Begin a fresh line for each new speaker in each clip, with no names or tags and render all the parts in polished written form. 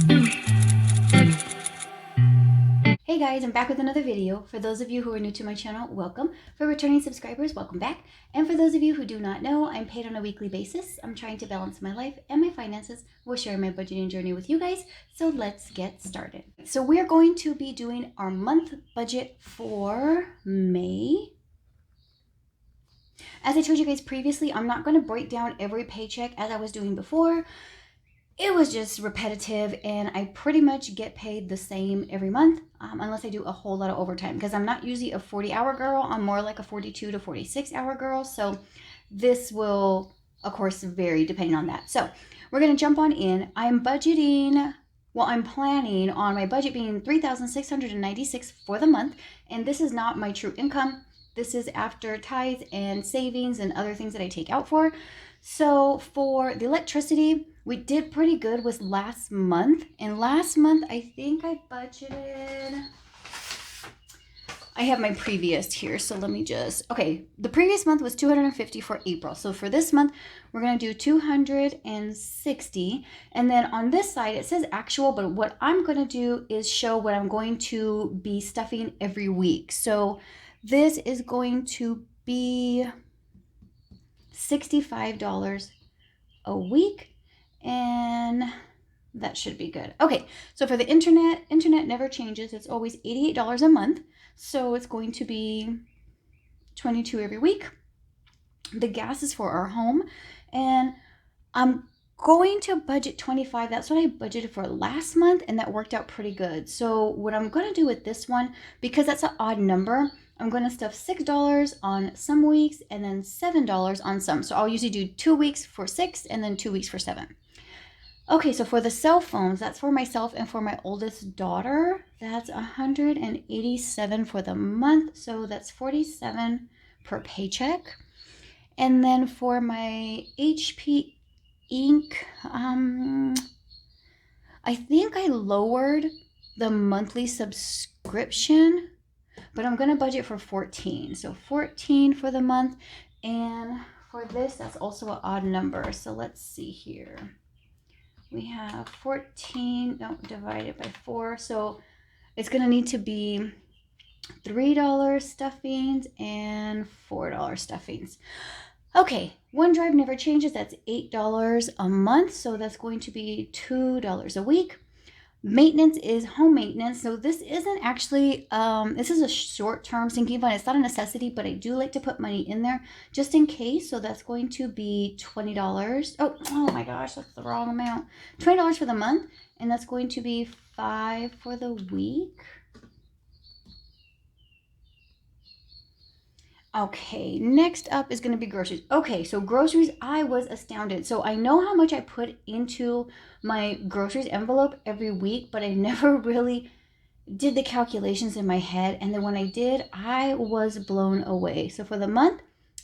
Hey guys, I'm back with another video. For those of you who are new to my channel, welcome. For returning subscribers, welcome back. And for those of you who do not know, I'm paid on a weekly basis. I'm trying to balance my life and my finances. We'll share my budgeting journey with you guys. So let's get started. So we're going to be doing our month budget for May. As I told you guys previously, I'm not going to break down every paycheck as I was doing before. It was just repetitive, and I pretty much get paid the same every month, unless I do a whole lot of overtime, because I'm not usually a 40-hour girl. I'm more like a 42 to 46-hour girl. So this will, of course, vary depending on that. So we're going to jump on in. I'm planning on my budget being $3,696 for the month, and this is not my true income. This is after tithes and savings and other things that I take out for. So for the electricity, we did pretty good with last month. And last month, I think I budgeted, I have my previous here. So let me okay. The previous month was $250 for April. So for this month, we're going to do $260. And then on this side, it says actual, but what I'm going to do is show what I'm going to be stuffing every week. So this is going to be $65 a week, and that should be good. Okay, so for the internet never changes. It's always $88 a month, so it's going to be $22 every week. The gas is for our home, and I'm going to budget $25. That's what I budgeted for last month, and that worked out pretty good. So what I'm going to do with this one, because that's an odd number, I'm going to stuff $6 on some weeks and then $7 on some. So I'll usually do 2 weeks for $6 and then 2 weeks for $7. Okay, so for the cell phones, that's for myself and for my oldest daughter. That's $187 for the month. So that's $47 per paycheck. And then for my HP ink, I think I lowered the monthly subscription, but I'm going to budget for 14. So 14 for the month. And for this, that's also an odd number. So let's see here. We have 14, divided by 4. So it's going to need to be $3 stuffings and $4 stuffings. Okay, OneDrive never changes. That's $8 a month. So that's going to be $2 a week. Maintenance is home maintenance. So this isn't actually, this is a short-term sinking fund. It's not a necessity, but I do like to put money in there just in case. So that's going to be $20. Oh my gosh, that's the wrong amount. $20 for the month, and that's going to be $5 for the week. Okay, next up is going to be groceries. Okay, so groceries, I was astounded. So I know how much I put into my groceries envelope every week, but I never really did the calculations in my head. And then when I did, I was blown away. So for the month,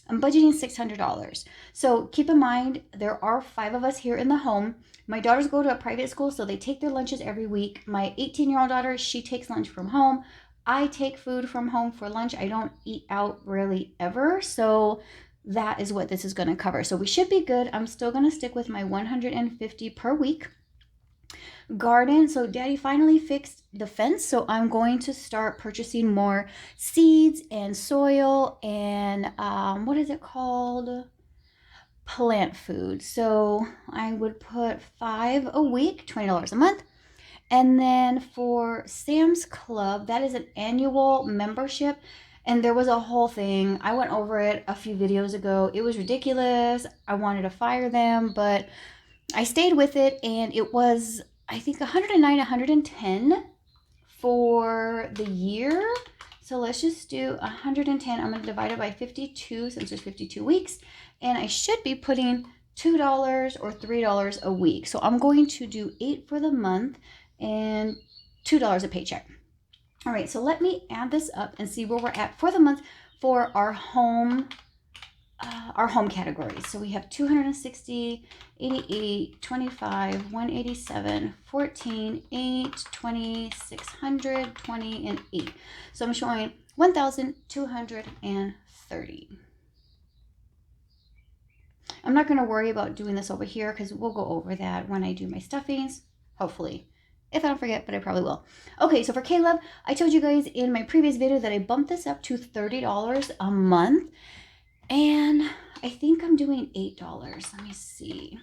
I'm budgeting $600. So keep in mind, there are 5 of us here in the home. My daughters go to a private school, so they take their lunches every week. My 18-year-old daughter, she takes lunch from home. I take food from home for lunch. I don't eat out really ever. So that is what this is going to cover. So we should be good. I'm still going to stick with my $150 per week. Garden. So Daddy finally fixed the fence. So I'm going to start purchasing more seeds and soil and what is it called? Plant food. So I would put 5 a week, $20 a month. And then for Sam's Club, that is an annual membership. And there was a whole thing. I went over it a few videos ago. It was ridiculous. I wanted to fire them, but I stayed with it. And it was, I think, $109, $110 for the year. So let's just do 110. I'm going to divide it by 52 since there's 52 weeks. And I should be putting $2 or $3 a week. So I'm going to do 8 for the month and $2 a paycheck. All right, so let me add this up and see where we're at for the month for our home categories. So we have 260, 88, 25, 187, 14, 8, 20, 600, 20, and 8. So I'm showing 1,230. I'm not going to worry about doing this over here because we'll go over that when I do my stuffings, hopefully. if I don't forget, but I probably will. Okay, so for Caleb, I told you guys in my previous video that I bumped this up to $30 a month. And I think I'm doing $8. Let me see.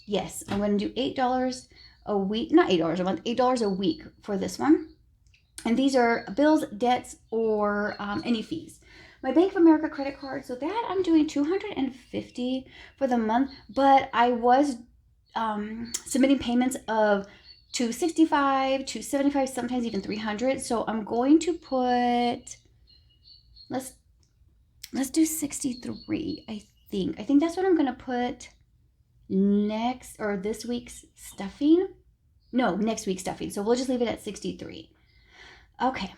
Yes, I'm going to do $8 a week. Not $8 a month, $8 a week for this one. And these are bills, debts, or any fees. My Bank of America credit card, so that I'm doing $250 for the month, but I was submitting payments of $265, $275, sometimes even $300. So I'm going to put, let's do 63, I think. I think that's what I'm going to put next, or this week's stuffing. No, next week's stuffing. So we'll just leave it at 63. Okay.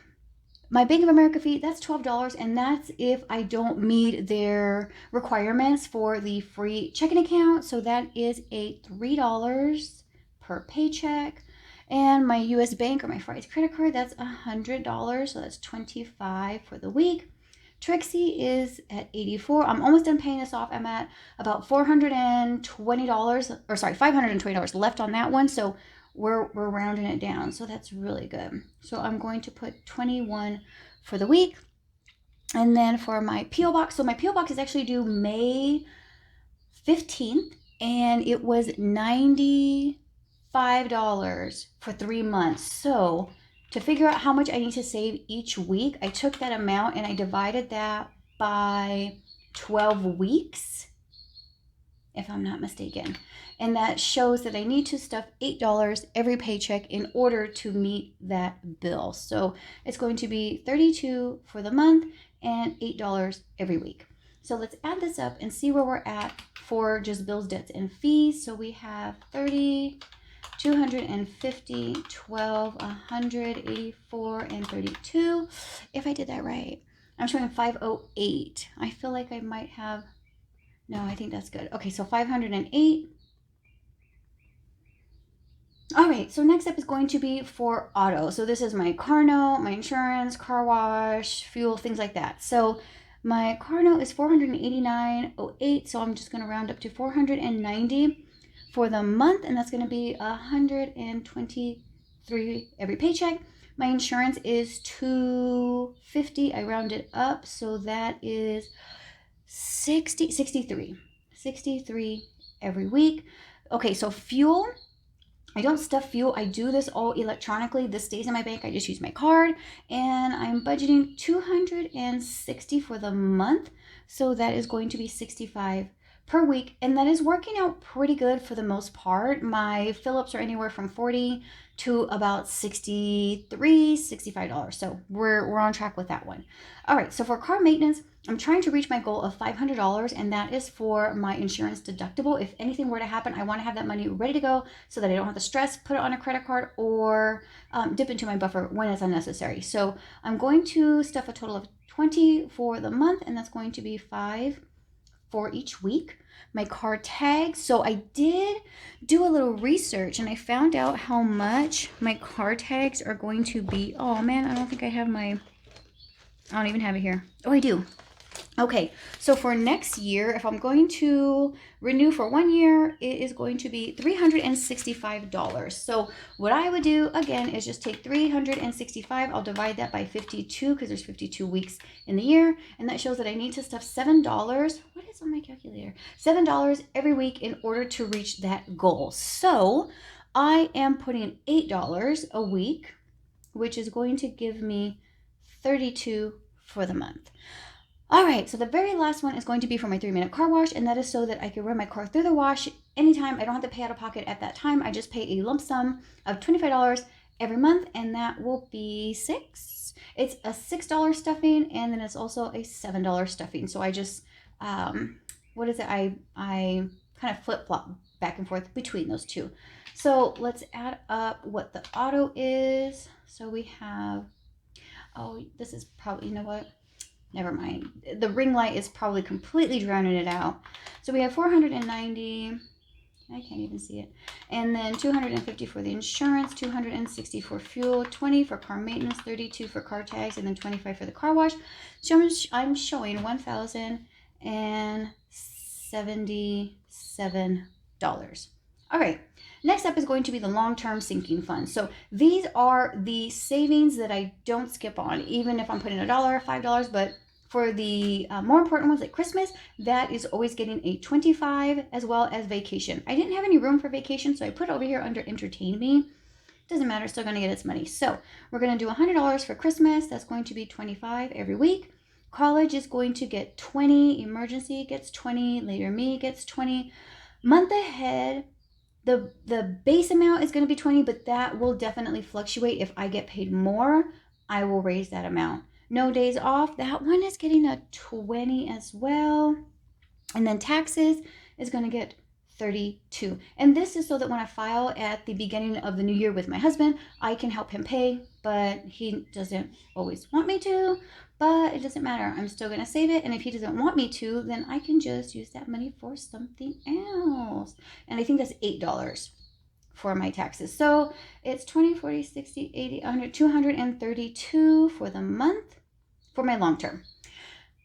My Bank of America fee, that's $12, and that's if I don't meet their requirements for the free checking account. So that is a $3 per paycheck. And my US Bank or my Fry's credit card, that's $100. So that's $25 for the week. Trixie is at $84. I'm almost done paying this off. I'm at about $420, or sorry, $520 left on that one. So we're rounding it down. So that's really good. So I'm going to put 21 for the week. And then for my P.O. Box, so my P.O. Box is actually due May 15th, and it was $95 for 3 months. So to figure out how much I need to save each week, I took that amount and I divided that by 12 weeks, if I'm not mistaken. And that shows that I need to stuff $8 every paycheck in order to meet that bill. So it's going to be $32 for the month and $8 every week. So let's add this up and see where we're at for just bills, debts, and fees. So we have 30, 250, 12, 100, 84, and 32. If I did that right, I'm showing 508. I feel like I might have, no, I think that's good. Okay, so 508. All right, so next up is going to be for auto. So this is my car note, my insurance, car wash, fuel, things like that. So my car note is $489.08, so I'm just going to round up to $490 for the month, and that's going to be $123 every paycheck. My insurance is $250. I rounded up, so that is 63 every week. Okay, so fuel, I don't stuff fuel. I do this all electronically. This stays in my bank. I just use my card, and I'm budgeting $260 for the month. So that is going to be $65 per week, and that is working out pretty good for the most part. My fill-ups are anywhere from $40 to about $63, $65. So we're on track with that one. All right, so for car maintenance, I'm trying to reach my goal of $500, and that is for my insurance deductible. If anything were to happen, I want to have that money ready to go so that I don't have to stress, put it on a credit card, or dip into my buffer when it's unnecessary. So I'm going to stuff a total of 20 for the month, and that's going to be 5 for each week. My car tags, so I did do a little research and I found out how much my car tags are going to be. Oh man, I don't think I have my, I don't even have it here. Oh, I do. Okay, so for next year, if I'm going to renew for 1 year, it is going to be $365. So what I would do, again, is just take $365. I'll divide that by 52 because there's 52 weeks in the year. And that shows that I need to stuff $7. What is on my calculator? $7 every week in order to reach that goal. So I am putting $8 a week, which is going to give me $32 for the month. All right, so the very last one is going to be for my 3-minute car wash, and that is so that I can run my car through the wash anytime. I don't have to pay out of pocket at that time. I just pay a lump sum of $25 every month, and that will be $6. It's a $6 stuffing, and then it's also a $7 stuffing. So I just, what is it? I kind of flip-flop back and forth between those two. So let's add up what the auto is. So we have, oh, this is probably, you know what? Never mind. The ring light is probably completely drowning it out. So we have 490. I can't even see it. And then 250 for the insurance, 260 for fuel, 20 for car maintenance, 32 for car tags, and then 25 for the car wash. So I'm showing $1,077. All right. Next up is going to be the long-term sinking fund. So these are the savings that I don't skip on, even if I'm putting $1, $5, but for the more important ones like Christmas, that is always getting a 25, as well as vacation. I didn't have any room for vacation, so I put it over here under entertain me. Doesn't matter, still gonna get its money. So we're gonna do $100 for Christmas. That's going to be 25 every week. College is going to get 20. Emergency gets 20. Later me gets 20. Month ahead, the base amount is going to be 20, but that will definitely fluctuate. If I get paid more, I will raise that amount. No days off, that one is getting a 20 as well. And then taxes is going to get 32. And this is so that when I file at the beginning of the new year with my husband, I can help him pay, but he doesn't always want me to. But it doesn't matter. I'm still going to save it. And if he doesn't want me to, then I can just use that money for something else. And I think that's $8 for my taxes. So it's 20, 40, 60, 80, 100, 232 for the month for my long term.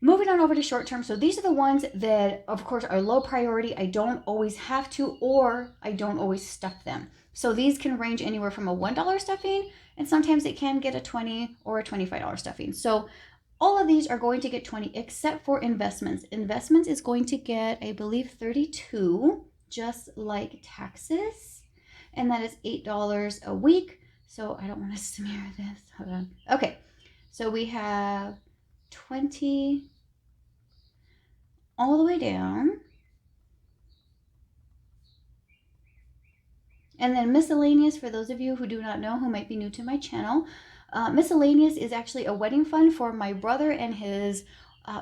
Moving on over to short term. So these are the ones that, of course, are low priority. I don't always have to, or I don't always stuff them. So these can range anywhere from a $1 stuffing, and sometimes it can get a $20 or a $25 stuffing. So all of these are going to get 20, except for investments. Investments is going to get, I believe, 32, just like taxes. And that is $8 a week. So I don't want to smear this. Hold on. Okay. So we have 20 all the way down. And then miscellaneous, for those of you who do not know, who might be new to my channel, miscellaneous is actually a wedding fund for my brother and his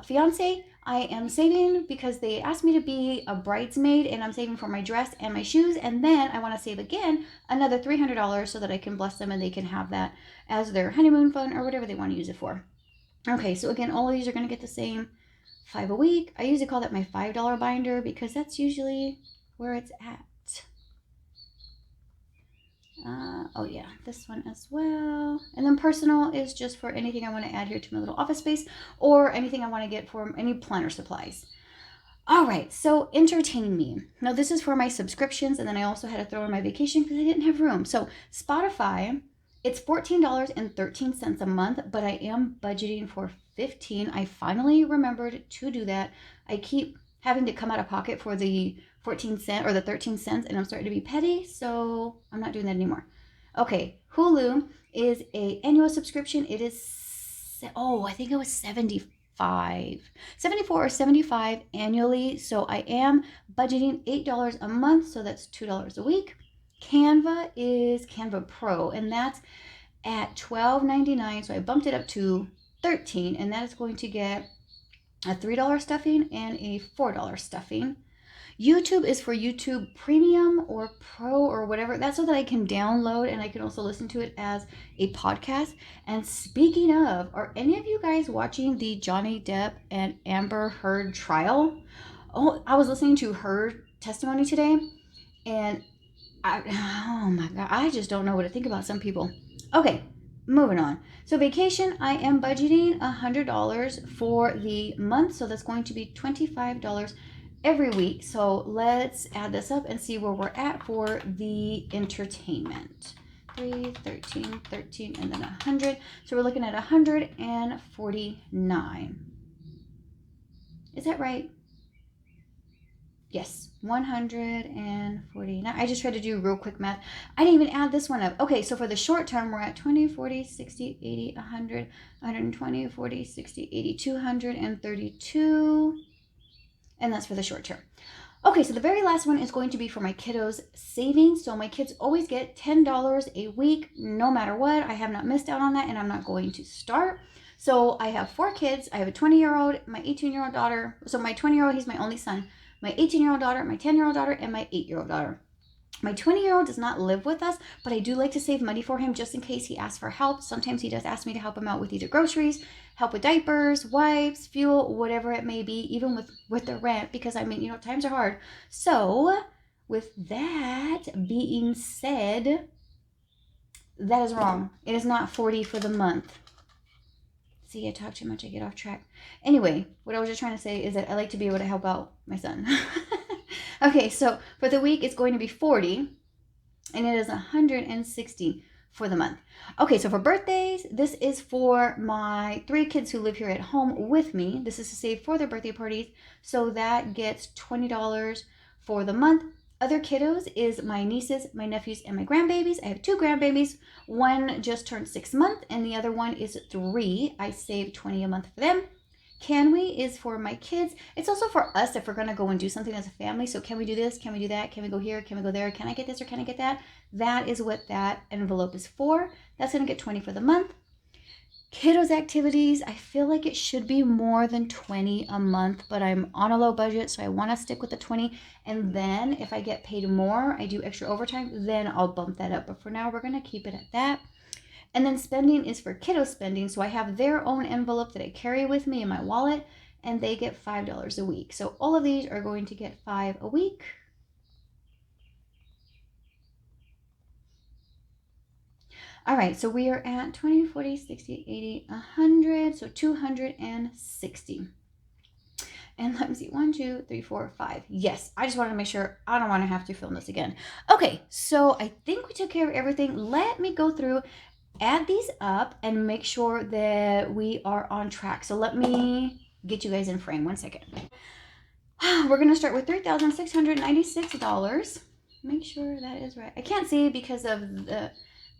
fiance. I am saving because they asked me to be a bridesmaid, and I'm saving for my dress and my shoes. And then I want to save again another $300 so that I can bless them and they can have that as their honeymoon fund or whatever they want to use it for. Okay, so again, all of these are going to get the same $5 a week. I usually call that my $5 binder because that's usually where it's at. Oh yeah, this one as well. And then personal is just for anything I want to add here to my little office space, or anything I want to get for any planner supplies. All right, so entertain me. Now this is for my subscriptions, and then I also had to throw in my vacation because I didn't have room. So Spotify, it's $14.13 a month, but I am budgeting for $15. I finally remembered to do that. I keep having to come out of pocket for the 14 cents or the 13 cents, and I'm starting to be petty, so I'm not doing that anymore. Okay, Hulu is a annual subscription. It is, I think it was 74 or 75 annually. So I am budgeting $8 a month, so that's $2 a week. Canva is Canva Pro, and that's at $12.99. So I bumped it up to $13, and that is going to get a $3 stuffing and a $4 stuffing. YouTube is for YouTube Premium or Pro or whatever. That's so that I can download and I can also listen to it as a podcast. And speaking of, are any of you guys watching the Johnny Depp and Amber Heard trial? Oh, I was listening to her testimony today, and oh my God, I just don't know what to think about some people. Okay, moving on. So vacation, I am budgeting $100 for the month. So that's going to be $25 every week. So let's add this up and see where we're at for the entertainment. 3, 13, 13, and then 100. So we're looking at 149. Is that right? Yes, 149. I just tried to do real quick math. I didn't even add this one up. Okay, so for the short term, we're at 20, 40, 60, 80, 100, 120, 40, 60, 80, 232. And that's for the short term. Okay, so the very last one is going to be for my kiddos' savings. So my kids always get $10 a week, no matter what. I have not missed out on that, and I'm not going to start. So I have 4 kids. I have a 20-year-old, my 18-year-old daughter. So my 20-year-old, he's my only son. My 18-year-old daughter, my 10-year-old daughter, and my 8-year-old daughter. My 20-year-old does not live with us, but I do like to save money for him just in case he asks for help. Sometimes he does ask me to help him out with either groceries, help with diapers, wipes, fuel, whatever it may be, even with the rent, because I mean, times are hard. So with that being said, that is wrong. It is not 40 for the month. See, I talk too much, I get off track. Anyway, what I was just trying to say is that I like to be able to help out my son. Okay, so for the week, it's going to be 40, and it is 160 for the month. Okay, so for birthdays, this is for my 3 kids who live here at home with me. This is to save for their birthday parties. So that gets $20 for the month. Other kiddos is my nieces, my nephews, and my grandbabies. I have 2 grandbabies. One just turned 6 months, and the other one is 3. I save $20 a month for them. Can we is for my kids. It's also for us if we're going to go and do something as a family. So can we do this? Can we do that? Can we go here? Can we go there? Can I get this or can I get that? That is what that envelope is for. That's going to get 20 for the month. Kiddos activities, I feel like it should be more than 20 a month, but I'm on a low budget, so I want to stick with the 20. And then if I get paid more, I do extra overtime, then I'll bump that up. But for now, we're going to keep it at that. And then spending is for kiddo spending. So I have their own envelope that I carry with me in my wallet, and they get $5 a week. So all of these are going to get $5 a week. All right, so we are at 20, 40, 60, 80, 100, so 260. And let me see, 1, 2, 3, 4, 5. Yes, I just wanted to make sure I don't want to have to film this again. Okay, so I think we took care of everything. Let me go through, add these up, and make sure that we are on track. So let me get you guys in frame. 1 second. We're going to start with $3,696. Make sure that is right. I can't see because of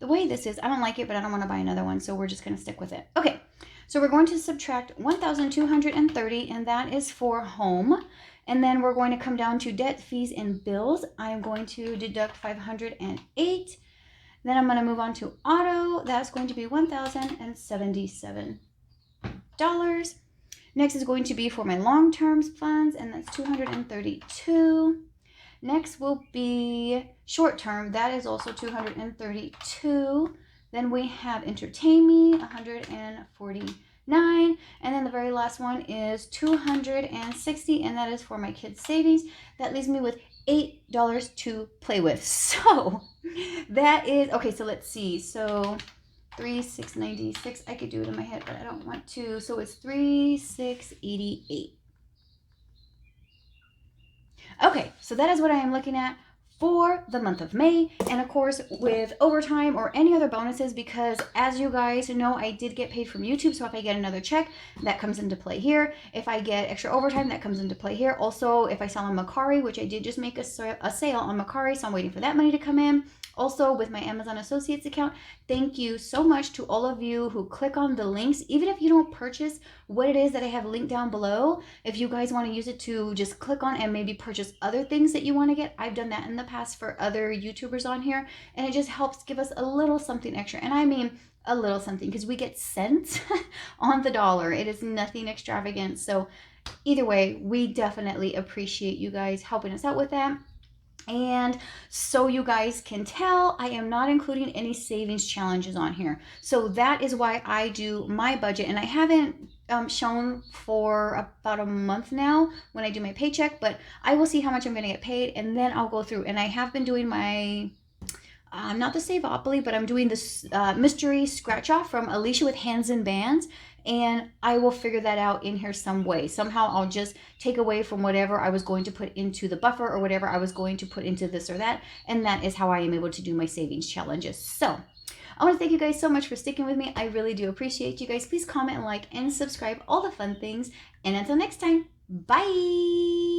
the way this is. I don't like it, but I don't want to buy another one, so we're just going to stick with it. Okay, so we're going to subtract 1,230, and that is for home. And then we're going to come down to debt, fees, and bills. I'm going to deduct 508. Then I'm going to move on to auto. That's going to be $1,077. Next is going to be for my long-term funds, and that's $232. Next will be short-term. That is also $232. Then we have entertain me, $149. And then the very last one is $260, and that is for my kids' savings. That leaves me with $8 to play with. So that is, okay, so let's see. So 3,696, I could do it in my head, but I don't want to. So it's 3,688. Okay, so that is what I am looking at for the month of May, and of course with overtime or any other bonuses, because as you guys know, I did get paid from YouTube, so if I get another check, that comes into play here. If I get extra overtime, that comes into play here. Also, if I sell on Mercari, which I did just make a sale on Mercari, so I'm waiting for that money to come in. Also, with my Amazon Associates account, thank you so much to all of you who click on the links. Even if you don't purchase what it is that I have linked down below, if you guys want to use it to just click on and maybe purchase other things that you want to get, I've done that in the past for other YouTubers on here, and it just helps give us a little something extra. And I mean a little something, because we get cents on the dollar. It is nothing extravagant. So either way, we definitely appreciate you guys helping us out with that. And so you guys can tell, I am not including any savings challenges on here. So that is why I do my budget, and I haven't shown for about a month now when I do my paycheck, but I will see how much I'm going to get paid, and then I'll go through. And I have been doing my not the Savopoly, but I'm doing this mystery scratch off from Alicia with Hands and Bands, and I will figure that out in here some way. Somehow I'll just take away from whatever I was going to put into the buffer or whatever I was going to put into this or that, and that is how I am able to do my savings challenges. So I want to thank you guys so much for sticking with me. I really do appreciate you guys. Please comment, like, and subscribe, all the fun things. And until next time, bye!